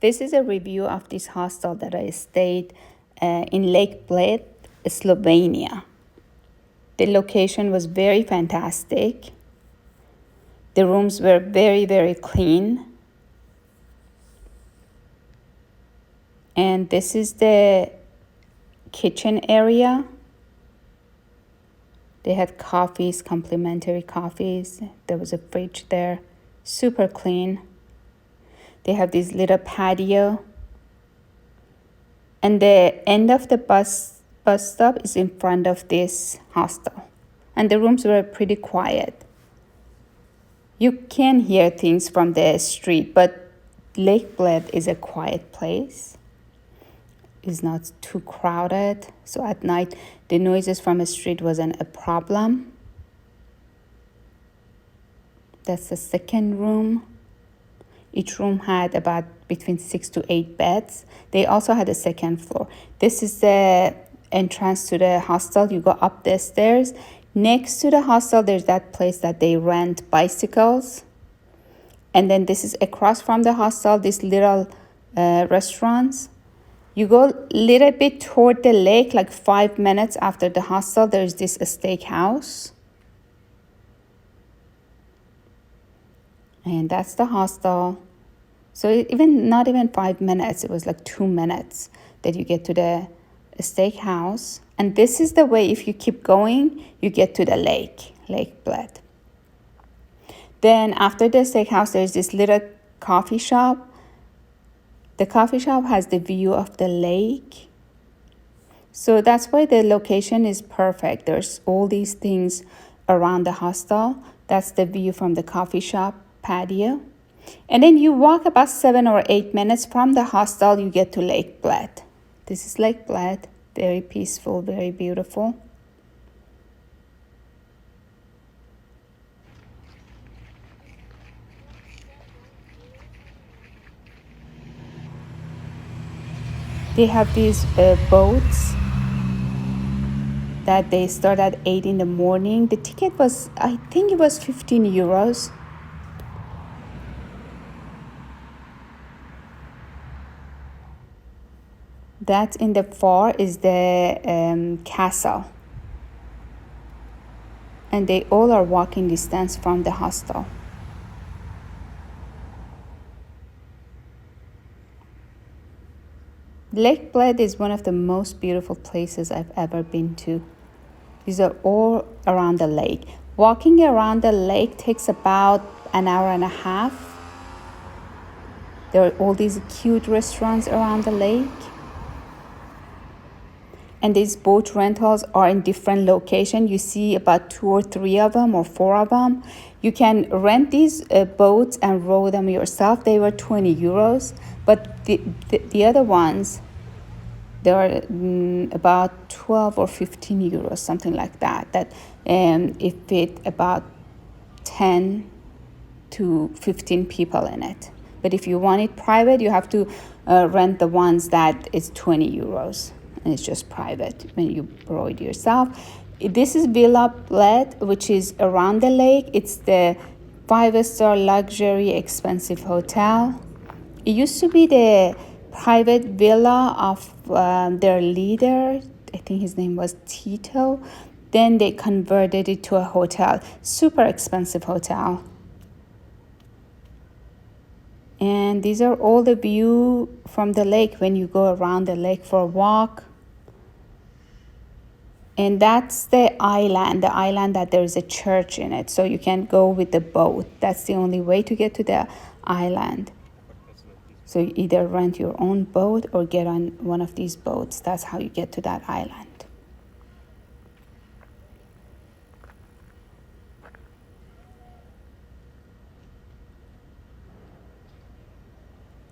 This is a review of this hostel that I stayed in Lake Bled, Slovenia. The location was very fantastic. The rooms were very, very clean. And this is the kitchen area. They had coffees, complimentary coffees. There was a fridge there, super clean. They have this little patio. And the end of the bus stop is in front of this hostel. And the rooms were pretty quiet. You can hear things from the street, but Lake Bled is a quiet place. It's not too crowded. So at night, the noises from the street wasn't a problem. That's the second room. Each room had about between 6 to 8 beds. They also had a second floor. This is the entrance to the hostel. You go up the stairs. Next to the hostel, there's that place that they rent bicycles. And then this is across from the hostel, these little restaurants. You go a little bit toward the lake, like 5 minutes after the hostel, there's this steakhouse. And that's the hostel. So not even 5 minutes, it was like 2 minutes that you get to the steakhouse. And this is the way, if you keep going, you get to the Lake Bled. Then after the steakhouse, there's this little coffee shop. The coffee shop has the view of the lake. So that's why the location is perfect. There's all these things around the hostel. That's the view from the coffee shop patio. And then you walk about 7 or 8 minutes from the hostel, you get to Lake Bled. This is Lake Bled, very peaceful, very beautiful. They have these boats that they start at 8 in the morning. The ticket was, I think it was 15 euros. That in the far is the castle. And they all are walking distance from the hostel. Lake Bled is one of the most beautiful places I've ever been to. These are all around the lake. Walking around the lake takes about an hour and a half. There are all these cute restaurants around the lake. And these boat rentals are in different locations. You see about 2 or 3 of them or 4 of them. You can rent these boats and row them yourself. They were 20 euros. But the other ones, they are about 12 or 15 euros, something like that. That it fit about 10 to 15 people in it. But if you want it private, you have to rent the ones that is 20 euros. And it's just private when you row it yourself. This is Villa Bled, which is around the lake. It's the 5-star luxury expensive hotel. It used to be the private villa of their leader. I think his name was Tito. Then they converted it to a hotel. Super expensive hotel. And these are all the view from the lake when you go around the lake for a walk. And that's the island that there is a church in it. So you can go with the boat. That's the only way to get to the island. So you either rent your own boat or get on one of these boats. That's how you get to that island.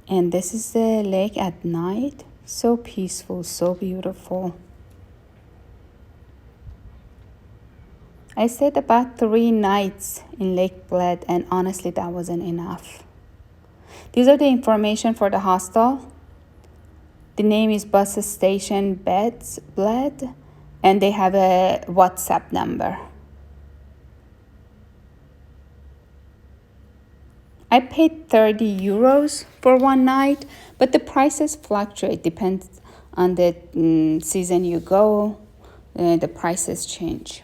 And this is the lake at night. So peaceful, so beautiful. I stayed about 3 nights in Lake Bled, and honestly, that wasn't enough. These are the information for the hostel. The name is Bus Station Bled, and they have a WhatsApp number. I paid 30 euros for one night, but the prices fluctuate, depends on the season you go, the prices change.